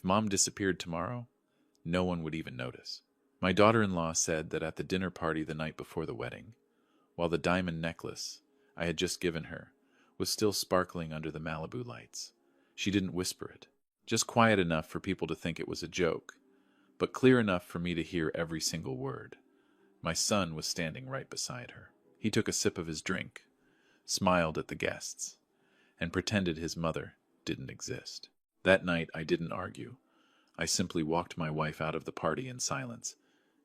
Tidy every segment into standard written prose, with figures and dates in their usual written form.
If Mom disappeared tomorrow, no one would even notice. My daughter-in-law said that at the dinner party the night before the wedding, while the diamond necklace I had just given her was still sparkling under the Malibu lights, she didn't whisper it, just quiet enough for people to think it was a joke, but clear enough for me to hear every single word. My son was standing right beside her. He took a sip of his drink, smiled at the guests, and pretended his mother didn't exist. That night I didn't argue. I simply walked my wife out of the party in silence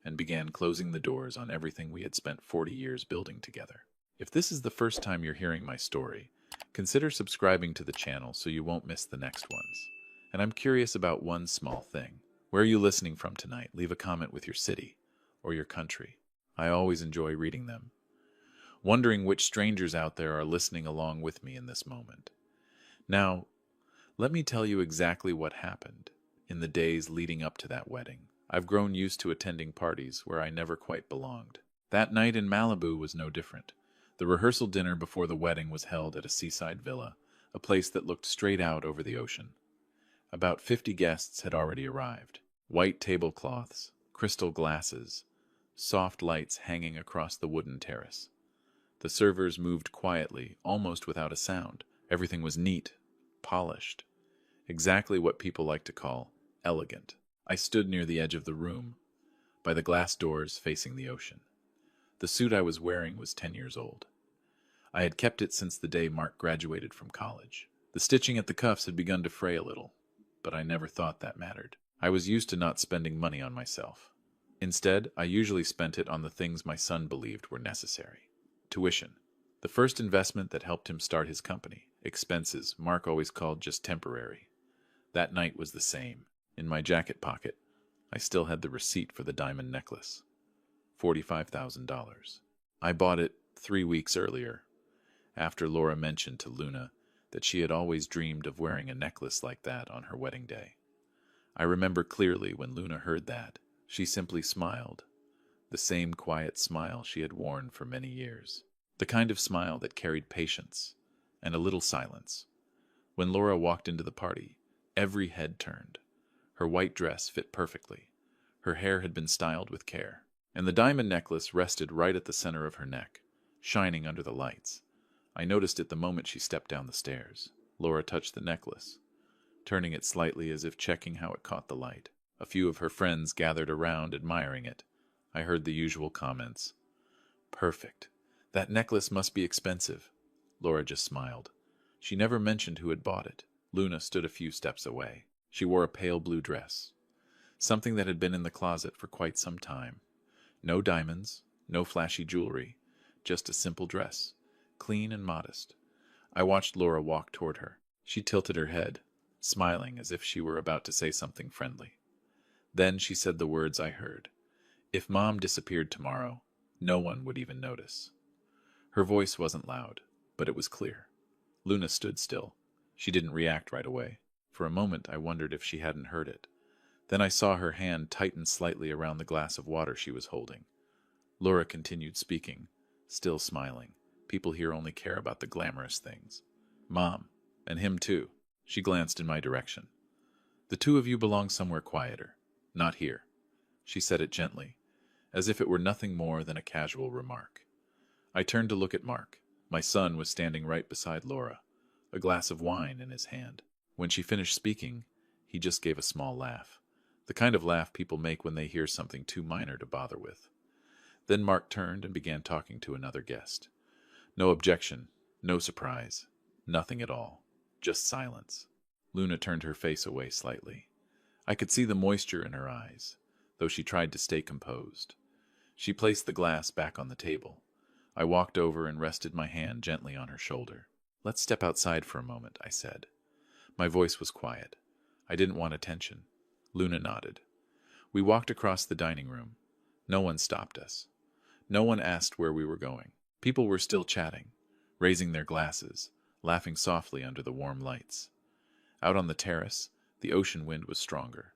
and began closing the doors on everything we had spent 40 years building together. If this is the first time you're hearing my story, consider subscribing to the channel so you won't miss the next ones. And I'm curious about one small thing. Where are you listening from tonight? Leave a comment with your city or your country. I always enjoy reading them, wondering which strangers out there are listening along with me in this moment. Now, let me tell you exactly what happened in the days leading up to that wedding. I've grown used to attending parties where I never quite belonged. That night in Malibu was no different. The rehearsal dinner before the wedding was held at a seaside villa, a place that looked straight out over the ocean. About 50 guests had already arrived. White tablecloths, crystal glasses, soft lights hanging across the wooden terrace. The servers moved quietly, almost without a sound. Everything was neat, polished, exactly what people like to call elegant. I stood near the edge of the room, by the glass doors facing the ocean. The suit I was wearing was 10 years old. I had kept it since the day Mark graduated from college. The stitching at the cuffs had begun to fray a little, but I never thought that mattered. I was used to not spending money on myself. Instead, I usually spent it on the things my son believed were necessary. Tuition, the first investment that helped him start his company. Expenses Mark always called just temporary. That night was the same. In my jacket pocket, I still had the receipt for the diamond necklace. $45,000. I bought it 3 weeks earlier, after Laura mentioned to Luna that she had always dreamed of wearing a necklace like that on her wedding day. I remember clearly when Luna heard that. She simply smiled, the same quiet smile she had worn for many years. The kind of smile that carried patience and a little silence. When Laura walked into the party, every head turned. Her white dress fit perfectly. Her hair had been styled with care, and the diamond necklace rested right at the center of her neck, shining under the lights. I noticed it the moment she stepped down the stairs. Laura touched the necklace, turning it slightly as if checking how it caught the light. A few of her friends gathered around, admiring it. I heard the usual comments. Perfect. That necklace must be expensive. Laura just smiled. She never mentioned who had bought it. Luna stood a few steps away. She wore a pale blue dress, something that had been in the closet for quite some time. No diamonds, no flashy jewelry, just a simple dress, clean and modest. I watched Laura walk toward her. She tilted her head, smiling as if she were about to say something friendly. Then she said the words I heard. If Mom disappeared tomorrow, no one would even notice. Her voice wasn't loud, but it was clear. Luna stood still. She didn't react right away. For a moment I wondered if she hadn't heard it. Then I saw her hand tighten slightly around the glass of water she was holding. Laura continued speaking, still smiling. People here only care about the glamorous things. Mom, and him too. She glanced in my direction. The two of you belong somewhere quieter. Not here. She said it gently, as if it were nothing more than a casual remark. I turned to look at Mark. My son was standing right beside Laura, a glass of wine in his hand. When she finished speaking, he just gave a small laugh, the kind of laugh people make when they hear something too minor to bother with. Then Mark turned and began talking to another guest. No objection, no surprise, nothing at all, just silence. Luna turned her face away slightly. I could see the moisture in her eyes, though she tried to stay composed. She placed the glass back on the table. I walked over and rested my hand gently on her shoulder. Let's step outside for a moment, I said. My voice was quiet. I didn't want attention. Luna nodded. We walked across the dining room. No one stopped us. No one asked where we were going. People were still chatting, raising their glasses, laughing softly under the warm lights. Out on the terrace, the ocean wind was stronger.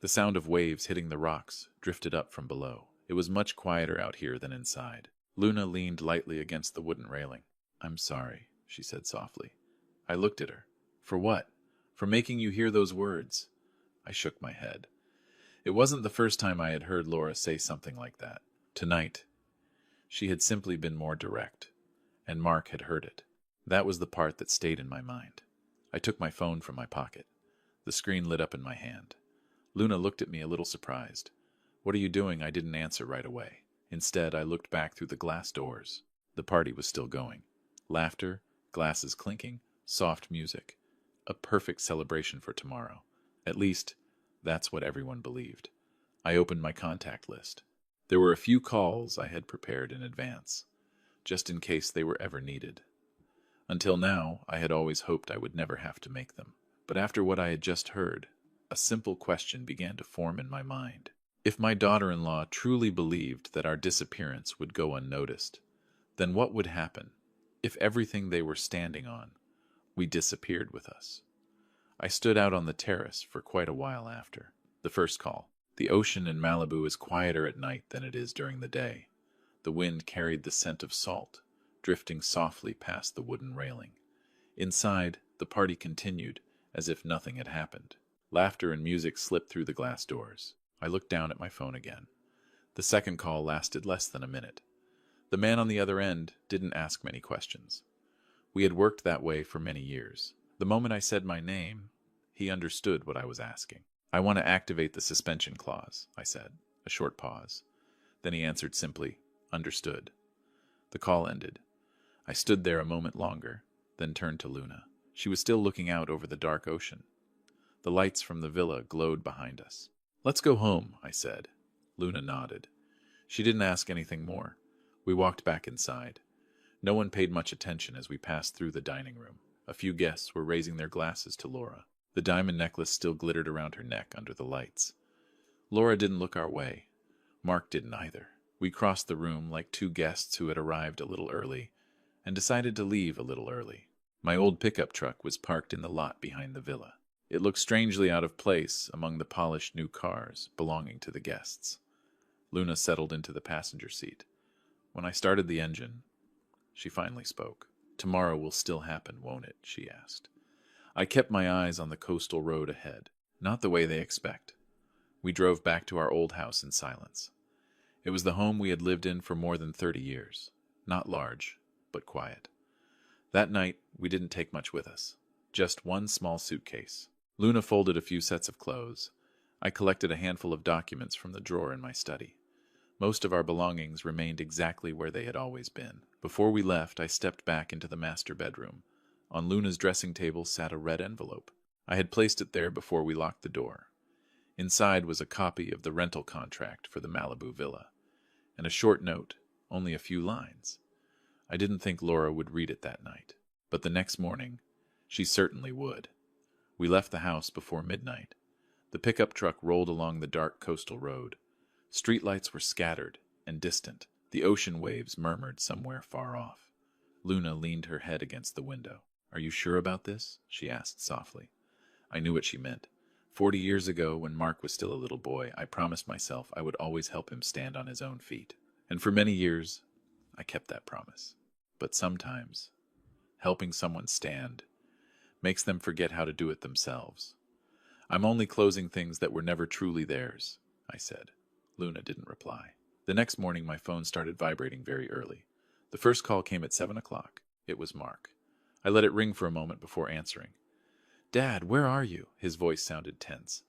The sound of waves hitting the rocks drifted up from below. It was much quieter out here than inside. Luna leaned lightly against the wooden railing. I'm sorry, she said softly. I looked at her. For what? For making you hear those words. I shook my head. It wasn't the first time I had heard Laura say something like that. Tonight, she had simply been more direct, and Mark had heard it. That was the part that stayed in my mind. I took my phone from my pocket. The screen lit up in my hand. Luna looked at me a little surprised. "What are you doing?" I didn't answer right away. Instead, I looked back through the glass doors. The party was still going. Laughter, glasses clinking, soft music. A perfect celebration for tomorrow. At least, that's what everyone believed. I opened my contact list. There were a few calls I had prepared in advance, just in case they were ever needed. Until now, I had always hoped I would never have to make them. But after what I had just heard, a simple question began to form in my mind. If my daughter-in-law truly believed that our disappearance would go unnoticed, then what would happen if everything they were standing on, we disappeared with us? I stood out on the terrace for quite a while after. The first call. The ocean in Malibu is quieter at night than it is during the day. The wind carried the scent of salt, drifting softly past the wooden railing. Inside, the party continued, as if nothing had happened. Laughter and music slipped through the glass doors. I looked down at my phone again. The second call lasted less than a minute. The man on the other end didn't ask many questions. We had worked that way for many years. The moment I said my name, he understood what I was asking. "I want to activate the suspension clause," I said. A short pause. Then he answered simply, "Understood." The call ended. I stood there a moment longer, then turned to Luna. She was still looking out over the dark ocean. The lights from the villa glowed behind us. "Let's go home," I said. Luna nodded. She didn't ask anything more. We walked back inside. No one paid much attention as we passed through the dining room. A few guests were raising their glasses to Laura. The diamond necklace still glittered around her neck under the lights. Laura didn't look our way. Mark didn't either. We crossed the room like two guests who had arrived a little early and decided to leave a little early. My old pickup truck was parked in the lot behind the villa. It looked strangely out of place among the polished new cars belonging to the guests. Luna settled into the passenger seat. When I started the engine, she finally spoke. "Tomorrow will still happen, won't it?" she asked. I kept my eyes on the coastal road ahead. Not the way they expect. We drove back to our old house in silence. It was the home we had lived in for more than 30 years. Not large, but quiet. That night, we didn't take much with us. Just one small suitcase. Luna folded a few sets of clothes. I collected a handful of documents from the drawer in my study. Most of our belongings remained exactly where they had always been. Before we left, I stepped back into the master bedroom. On Luna's dressing table sat a red envelope. I had placed it there before we locked the door. Inside was a copy of the rental contract for the Malibu villa, and a short note, only a few lines. I didn't think Laura would read it that night, but the next morning, she certainly would. We left the house before midnight. The pickup truck rolled along the dark coastal road. Streetlights were scattered and distant. The ocean waves murmured somewhere far off. Luna leaned her head against the window. "Are you sure about this?" she asked softly. I knew what she meant. 40 years ago, when Mark was still a little boy, I promised myself I would always help him stand on his own feet. And for many years, I kept that promise. But sometimes, helping someone stand makes them forget how to do it themselves. "I'm only closing things that were never truly theirs," I said. Luna didn't reply. The next morning, my phone started vibrating very early. The first call came at 7 o'clock. It was Mark. I let it ring for a moment before answering. "Dad, where are you?" His voice sounded tense.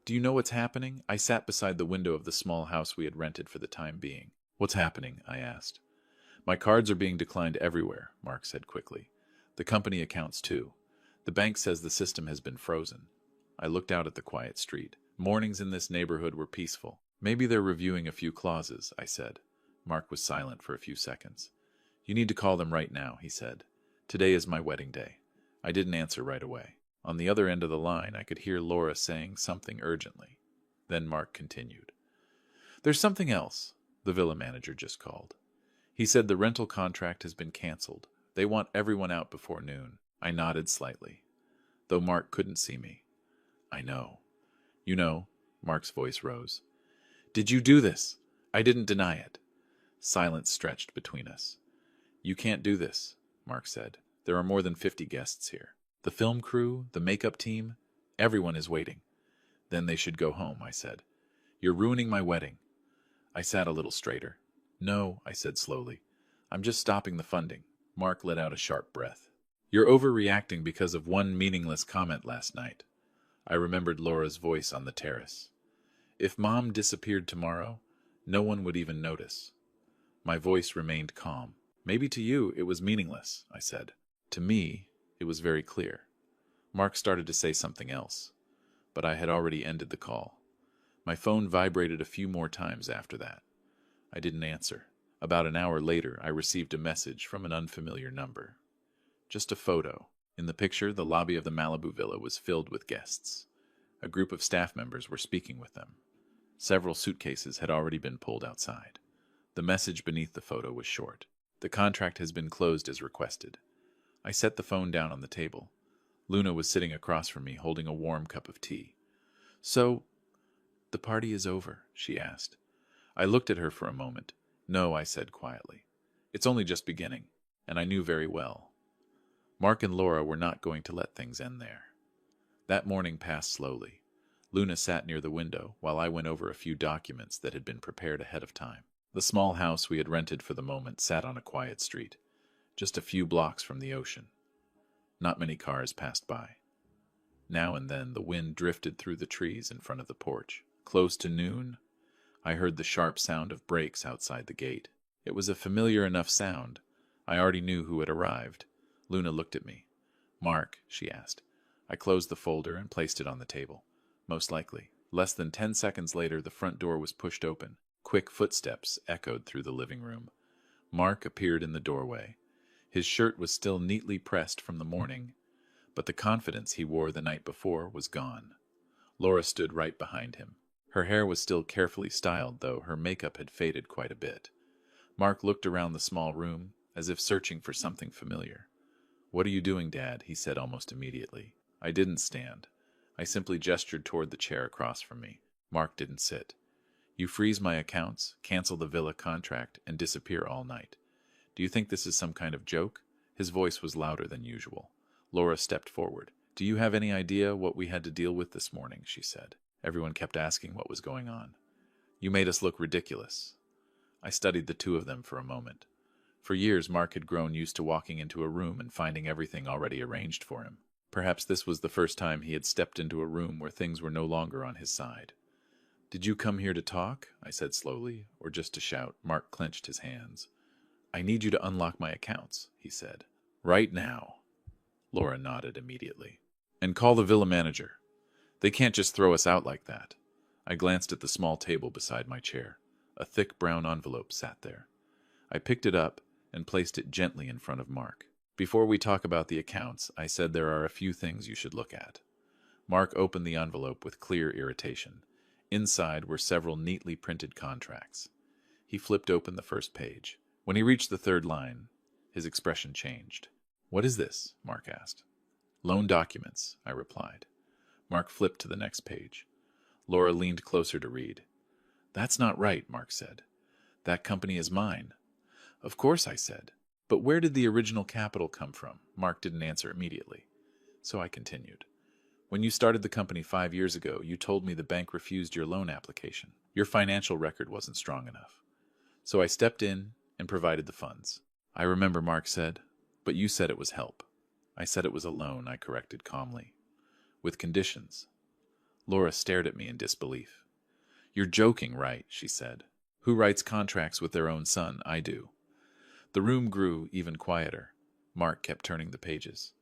"Do you know what's happening?" I sat beside the window of the small house we had rented for the time being. "What's happening?" I asked. "My cards are being declined everywhere," Mark said quickly. "The company accounts too. The bank says the system has been frozen." I looked out at the quiet street. Mornings in this neighborhood were peaceful. "Maybe they're reviewing a few clauses," I said. Mark was silent for a few seconds. "You need to call them right now," he said. "Today is my wedding day." I didn't answer right away. On the other end of the line, I could hear Laura saying something urgently. Then Mark continued. "There's something else. The villa manager just called. He said the rental contract has been canceled. They want everyone out before noon." I nodded slightly, though Mark couldn't see me. "I know." "You know," Mark's voice rose. "Did you do this?" I didn't deny it. Silence stretched between us. "You can't do this," Mark said. "There are more than 50 guests here. The film crew, the makeup team, everyone is waiting. Then they should go home, I said. You're ruining my wedding. I sat a little straighter. No, I said slowly. I'm just stopping the funding. Mark let out a sharp breath. You're overreacting because of one meaningless comment last night. I remembered Laura's voice on the terrace. If Mom disappeared tomorrow, no one would even notice. My voice remained calm. Maybe to you it was meaningless, I said. To me, it was very clear. Mark started to say something else, but I had already ended the call. My phone vibrated a few more times after that. I didn't answer. About an hour later, I received a message from an unfamiliar number. Just a photo. In the picture, the lobby of the Malibu villa was filled with guests. A group of staff members were speaking with them. Several suitcases had already been pulled outside. The message beneath the photo was short. The contract has been closed as requested. I set the phone down on the table. Luna was sitting across from me, holding a warm cup of tea. So, the party is over, she asked. I looked at her for a moment. No, I said quietly. It's only just beginning, and I knew very well. Mark and Laura were not going to let things end there. That morning passed slowly. Luna sat near the window while I went over a few documents that had been prepared ahead of time. The small house we had rented for the moment sat on a quiet street, just a few blocks from the ocean. Not many cars passed by. Now and then the wind drifted through the trees in front of the porch. Close to noon, I heard the sharp sound of brakes outside the gate. It was a familiar enough sound. I already knew who had arrived. Luna looked at me. Mark, she asked. I closed the folder and placed it on the table. Most likely. Less than 10 seconds later, the front door was pushed open. Quick footsteps echoed through the living room. Mark appeared in the doorway. His shirt was still neatly pressed from the morning, but the confidence he wore the night before was gone. Laura stood right behind him. Her hair was still carefully styled, though her makeup had faded quite a bit. Mark looked around the small room, as if searching for something familiar. "What are you doing, Dad?" he said almost immediately. I didn't stand. I simply gestured toward the chair across from me. Mark didn't sit. "You freeze my accounts, cancel the villa contract, and disappear all night. Do you think this is some kind of joke?" His voice was louder than usual. Laura stepped forward. "Do you have any idea what we had to deal with this morning?" she said. Everyone kept asking what was going on. "You made us look ridiculous." I studied the two of them for a moment. For years, Mark had grown used to walking into a room and finding everything already arranged for him. Perhaps this was the first time he had stepped into a room where things were no longer on his side. "Did you come here to talk?" I said slowly, "or just to shout?" Mark clenched his hands. "I need you to unlock my accounts," he said. "Right now." Laura nodded immediately. "And call the villa manager. They can't just throw us out like that." I glanced at the small table beside my chair. A thick brown envelope sat there. I picked it up and placed it gently in front of Mark. "Before we talk about the accounts, I said there are a few things you should look at." Mark opened the envelope with clear irritation. Inside were several neatly printed contracts. He flipped open the first page. When he reached the third line, his expression changed. "What is this?" Mark asked. "Loan documents," I replied. Mark flipped to the next page. Laura leaned closer to read. "That's not right," Mark said. "That company is mine." "Of course," I said. "But where did the original capital come from?" Mark didn't answer immediately. So I continued. "When you started the company 5 years ago, you told me the bank refused your loan application. Your financial record wasn't strong enough. So I stepped in and provided the funds." "I remember," Mark said. "But you said it was help." "I said it was a loan," I corrected calmly. "With conditions." Laura stared at me in disbelief. "You're joking, right?" she said. "Who writes contracts with their own son? I do." The room grew even quieter. Mark kept turning the pages.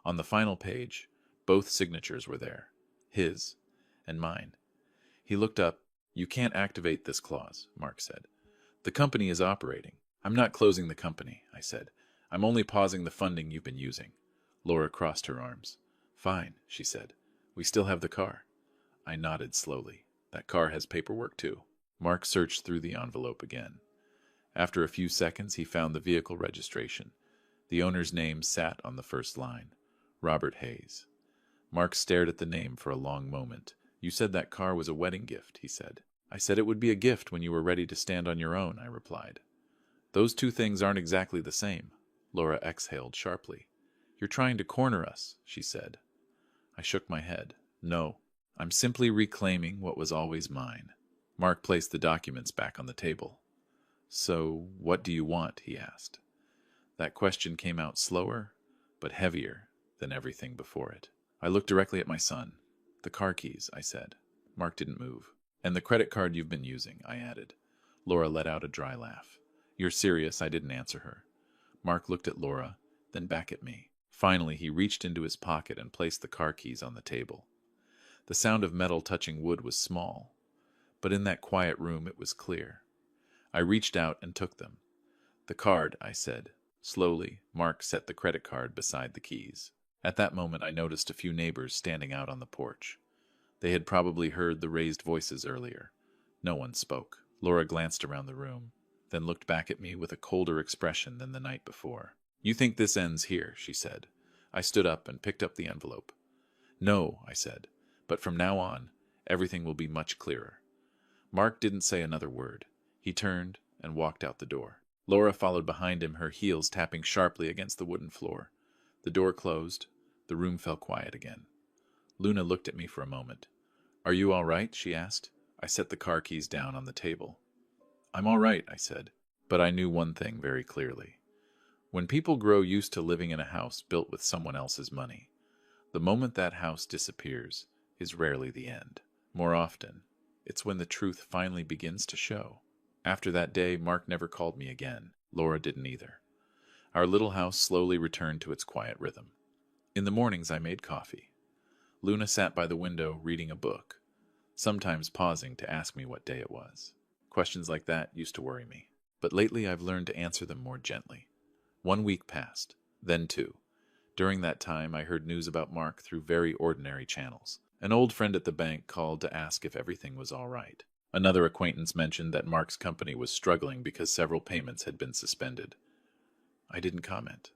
On the final page, both signatures were there, his and mine. He looked up. "You can't activate this clause," Mark said. "The company is operating." "I'm not closing the company," I said. "I'm only pausing the funding you've been using." Laura crossed her arms. "Fine," she said. "We still have the car." I nodded slowly. "That car has paperwork too." Mark searched through the envelope again. After a few seconds, he found the vehicle registration. The owner's name sat on the first line, Robert Hayes. Mark stared at the name for a long moment. "You said that car was a wedding gift," he said. "I said it would be a gift when you were ready to stand on your own," I replied. "Those two things aren't exactly the same." Laura exhaled sharply. "You're trying to corner us," she said. I shook my head. "No, I'm simply reclaiming what was always mine. Mark placed the documents back on the table. So, what do you want? He asked. That question came out slower, but heavier than everything before it. I looked directly at my son. The car keys, I said. Mark didn't move. And the credit card you've been using, I added. Laura let out a dry laugh. You're serious? I didn't answer her. Mark looked at Laura, then back at me. Finally, he reached into his pocket and placed the car keys on the table. The sound of metal touching wood was small, but in that quiet room it was clear. I reached out and took them. The card, I said. Slowly, Mark set the credit card beside the keys. At that moment, I noticed a few neighbors standing out on the porch. They had probably heard the raised voices earlier. No one spoke. Laura glanced around the room, then looked back at me with a colder expression than the night before. You think this ends here, she said. I stood up and picked up the envelope. No, I said, but from now on, everything will be much clearer. Mark didn't say another word. He turned and walked out the door. Laura followed behind him, her heels tapping sharply against the wooden floor. The door closed. The room fell quiet again. Luna looked at me for a moment. Are you all right? She asked. I set the car keys down on the table. I'm all right, I said, but I knew one thing very clearly. When people grow used to living in a house built with someone else's money, the moment that house disappears is rarely the end. More often, it's when the truth finally begins to show. After that day, Mark never called me again. Laura didn't either. Our little house slowly returned to its quiet rhythm. In the mornings, I made coffee. Luna sat by the window reading a book, sometimes pausing to ask me what day it was. Questions like that used to worry me, but lately I've learned to answer them more gently. 1 week passed, then 2. During that time, I heard news about Mark through very ordinary channels. An old friend at the bank called to ask if everything was all right. Another acquaintance mentioned that Mark's company was struggling because several payments had been suspended. I didn't comment.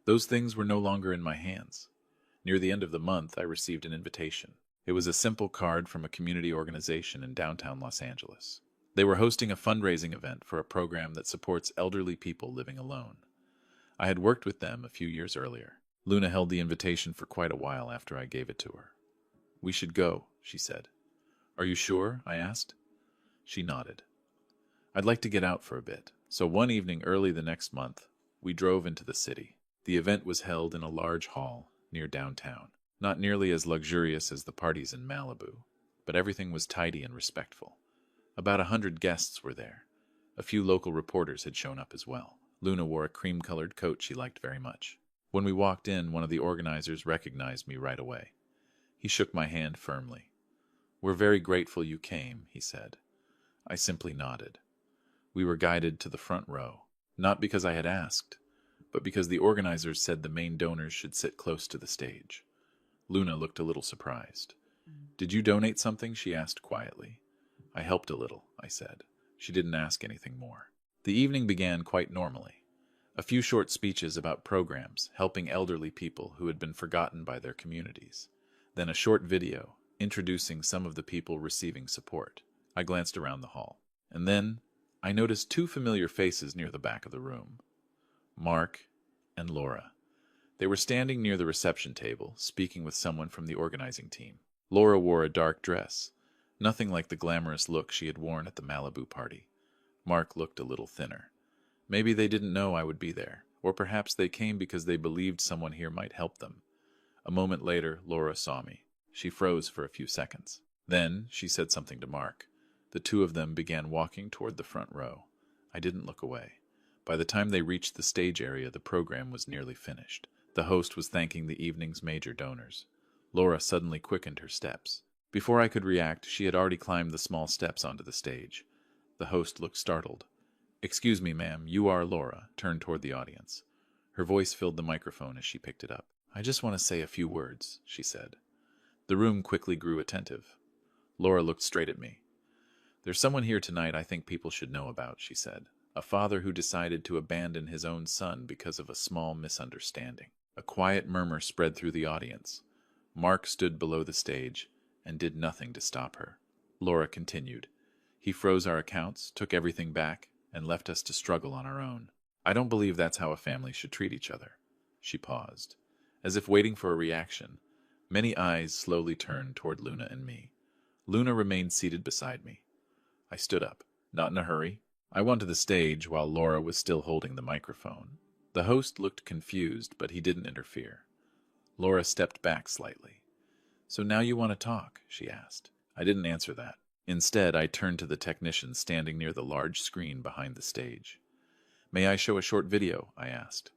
Those things were no longer in my hands. Near the end of the month, I received an invitation. It was a simple card from a community organization in downtown Los Angeles. They were hosting a fundraising event for a program that supports elderly people living alone. I had worked with them a few years earlier. Luna held the invitation for quite a while after I gave it to her. We should go, she said. Are you sure? I asked. She nodded. I'd like to get out for a bit. So one evening early the next month, we drove into the city. The event was held in a large hall near downtown. Not nearly as luxurious as the parties in Malibu, but everything was tidy and respectful. About 100 guests were there. A few local reporters had shown up as well. Luna wore a cream-colored coat she liked very much. When we walked in, one of the organizers recognized me right away. He shook my hand firmly. We're very grateful you came, he said. I simply nodded. We were guided to the front row, not because I had asked, but because the organizers said the main donors should sit close to the stage. Luna looked a little surprised. Did you donate something? She asked quietly. I helped a little, I said. She didn't ask anything more. The evening began quite normally. A few short speeches about programs helping elderly people who had been forgotten by their communities. Then a short video introducing some of the people receiving support. I glanced around the hall. And then I noticed 2 familiar faces near the back of the room. Mark and Laura. They were standing near the reception table, speaking with someone from the organizing team. Laura wore a dark dress, nothing like the glamorous look she had worn at the Malibu party. Mark looked a little thinner. Maybe they didn't know I would be there, or perhaps they came because they believed someone here might help them. A moment later, Laura saw me. She froze for a few seconds. Then she said something to Mark. The 2 of them began walking toward the front row. I didn't look away. By the time they reached the stage area, the program was nearly finished. The host was thanking the evening's major donors. Laura suddenly quickened her steps. Before I could react, she had already climbed the small steps onto the stage. The host looked startled. Excuse me, ma'am, you are Laura, turned toward the audience. Her voice filled the microphone as she picked it up. I just want to say a few words, she said. The room quickly grew attentive. Laura looked straight at me. There's someone here tonight I think people should know about, she said. A father who decided to abandon his own son because of a small misunderstanding. A quiet murmur spread through the audience. Mark stood below the stage and did nothing to stop her. Laura continued. He froze our accounts, took everything back, and left us to struggle on our own. I don't believe that's how a family should treat each other. She paused, as if waiting for a reaction, Many eyes slowly turned toward Luna and me. Luna remained seated beside me. I stood up, not in a hurry. I went to the stage while Laura was still holding the microphone. The host looked confused, but he didn't interfere. Laura stepped back slightly. "So now you want to talk?" she asked. I didn't answer that. Instead, I turned to the technician standing near the large screen behind the stage. "May I show a short video?" I asked.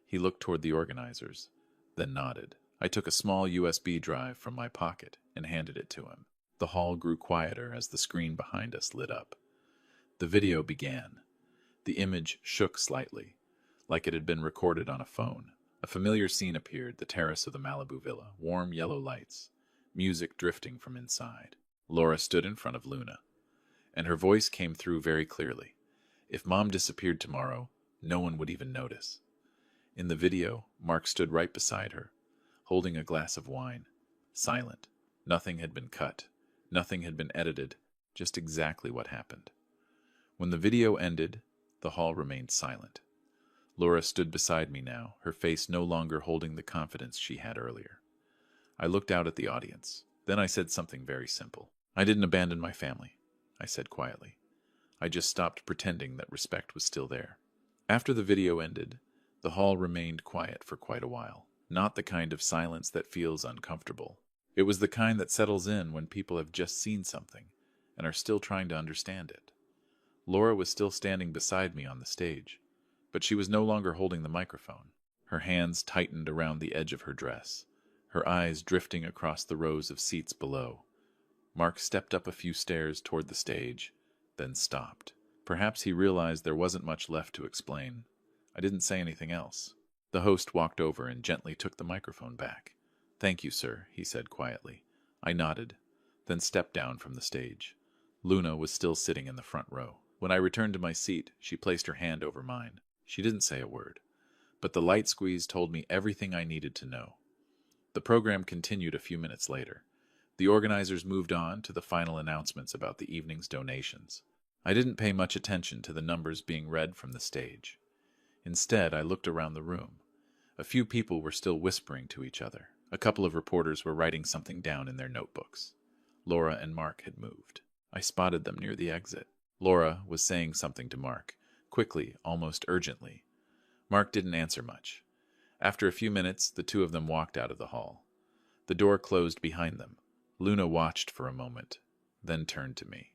He looked toward the organizers, then nodded. I took a small USB drive from my pocket and handed it to him. The hall grew quieter as the screen behind us lit up. The video began. The image shook slightly, like it had been recorded on a phone. A familiar scene appeared, the terrace of the Malibu villa, warm yellow lights, music drifting from inside. Laura stood in front of Luna, and her voice came through very clearly. If Mom disappeared tomorrow, no one would even notice. In the video, Mark stood right beside her, holding a glass of wine, silent. Nothing had been cut. Nothing had been edited, just exactly what happened. When the video ended, the hall remained silent. Laura stood beside me now, her face no longer holding the confidence she had earlier. I looked out at the audience. Then I said something very simple. "I didn't abandon my family," I said quietly. I just stopped pretending that respect was still there. After the video ended, the hall remained quiet for quite a while. Not the kind of silence that feels uncomfortable. It was the kind that settles in when people have just seen something and are still trying to understand it. Laura was still standing beside me on the stage, but she was no longer holding the microphone. Her hands tightened around the edge of her dress, her eyes drifting across the rows of seats below. Mark stepped up a few stairs toward the stage, then stopped. Perhaps he realized there wasn't much left to explain. I didn't say anything else. The host walked over and gently took the microphone back. "Thank you, sir," he said quietly. I nodded, then stepped down from the stage. Luna was still sitting in the front row. When I returned to my seat, she placed her hand over mine. She didn't say a word, but the light squeeze told me everything I needed to know. The program continued a few minutes later. The organizers moved on to the final announcements about the evening's donations. I didn't pay much attention to the numbers being read from the stage. Instead, I looked around the room. A few people were still whispering to each other. A couple of reporters were writing something down in their notebooks. Laura and Mark had moved. I spotted them near the exit. Laura was saying something to Mark, quickly, almost urgently. Mark didn't answer much. After a few minutes, the two of them walked out of the hall. The door closed behind them. Luna watched for a moment, then turned to me.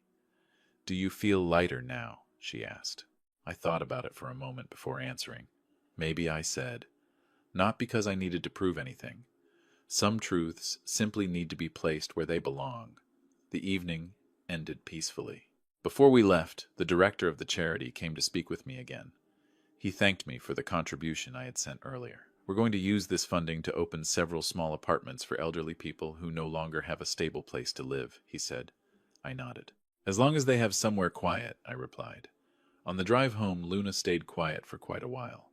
"Do you feel lighter now?" she asked. I thought about it for a moment before answering. "Maybe," I said. "Not because I needed to prove anything. Some truths simply need to be placed where they belong." The evening ended peacefully. Before we left, the director of the charity came to speak with me again. He thanked me for the contribution I had sent earlier. "We're going to use this funding to open several small apartments for elderly people who no longer have a stable place to live," he said. I nodded. "As long as they have somewhere quiet," I replied. On the drive home, Luna stayed quiet for quite a while.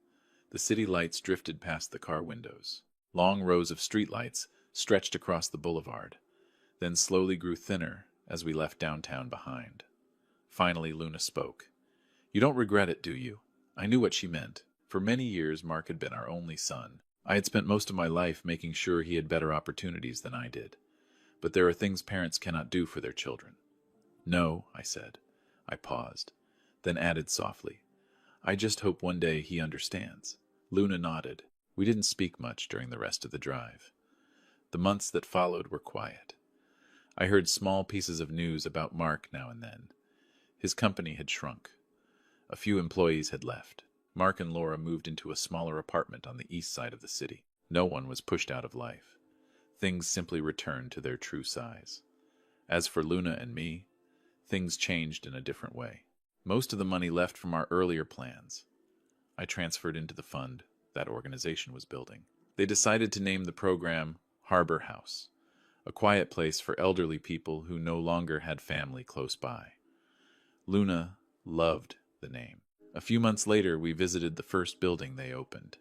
The city lights drifted past the car windows. Long rows of streetlights stretched across the boulevard, then slowly grew thinner as we left downtown behind. Finally, Luna spoke. "You don't regret it, do you?" I knew what she meant. For many years, Mark had been our only son. I had spent most of my life making sure he had better opportunities than I did. But there are things parents cannot do for their children. "No," I said. I paused, then added softly, "I just hope one day he understands." Luna nodded. We didn't speak much during the rest of the drive. The months that followed were quiet. I heard small pieces of news about Mark now and then. His company had shrunk. A few employees had left. Mark and Laura moved into a smaller apartment on the east side of the city. No one was pushed out of life. Things simply returned to their true size. As for Luna and me, things changed in a different way. Most of the money left from our earlier plans I transferred into the fund that organization was building. They decided to name the program Harbor House, a quiet place for elderly people who no longer had family close by. Luna loved the name. A few months later, we visited the first building they opened.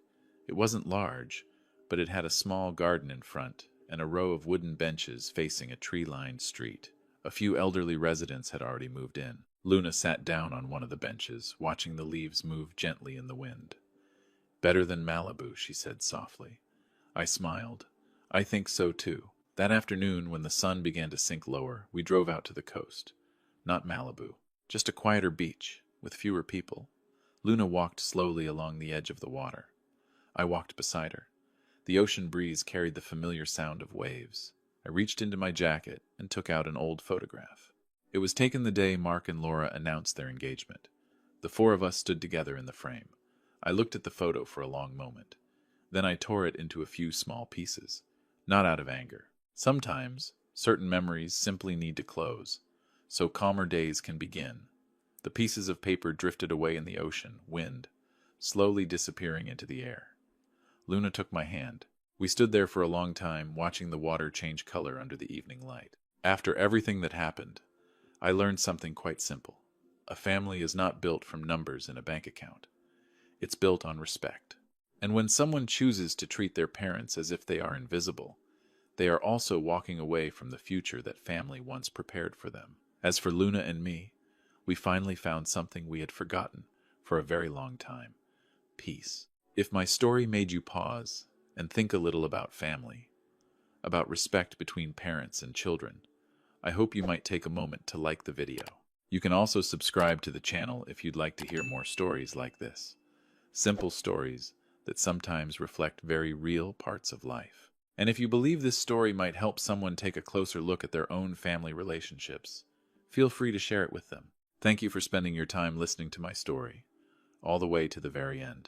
It wasn't large, but it had a small garden in front and a row of wooden benches facing a tree-lined street. A few elderly residents had already moved in. Luna sat down on one of the benches, watching the leaves move gently in the wind. "Better than Malibu," she said softly. I smiled. I think so too. That afternoon, when the sun began to sink lower, we drove out to the coast. Not Malibu, just a quieter beach, with fewer people. Luna walked slowly along the edge of the water. I walked beside her. The ocean breeze carried the familiar sound of waves. I reached into my jacket and took out an old photograph. It was taken the day Mark and Laura announced their engagement. The four of us stood together in the frame. I looked at the photo for a long moment. Then I tore it into a few small pieces, not out of anger. Sometimes, certain memories simply need to close, so calmer days can begin. The pieces of paper drifted away in the ocean, wind, slowly disappearing into the air. Luna took my hand. We stood there for a long time, watching the water change color under the evening light. After everything that happened, I learned something quite simple. A family is not built from numbers in a bank account. It's built on respect. And when someone chooses to treat their parents as if they are invisible, they are also walking away from the future that family once prepared for them. As for Luna and me, we finally found something we had forgotten for a very long time: peace. If my story made you pause and think a little about family, about respect between parents and children, I hope you might take a moment to like the video. You can also subscribe to the channel if you'd like to hear more stories like this. Simple stories that sometimes reflect very real parts of life. And if you believe this story might help someone take a closer look at their own family relationships, feel free to share it with them. Thank you for spending your time listening to my story, all the way to the very end.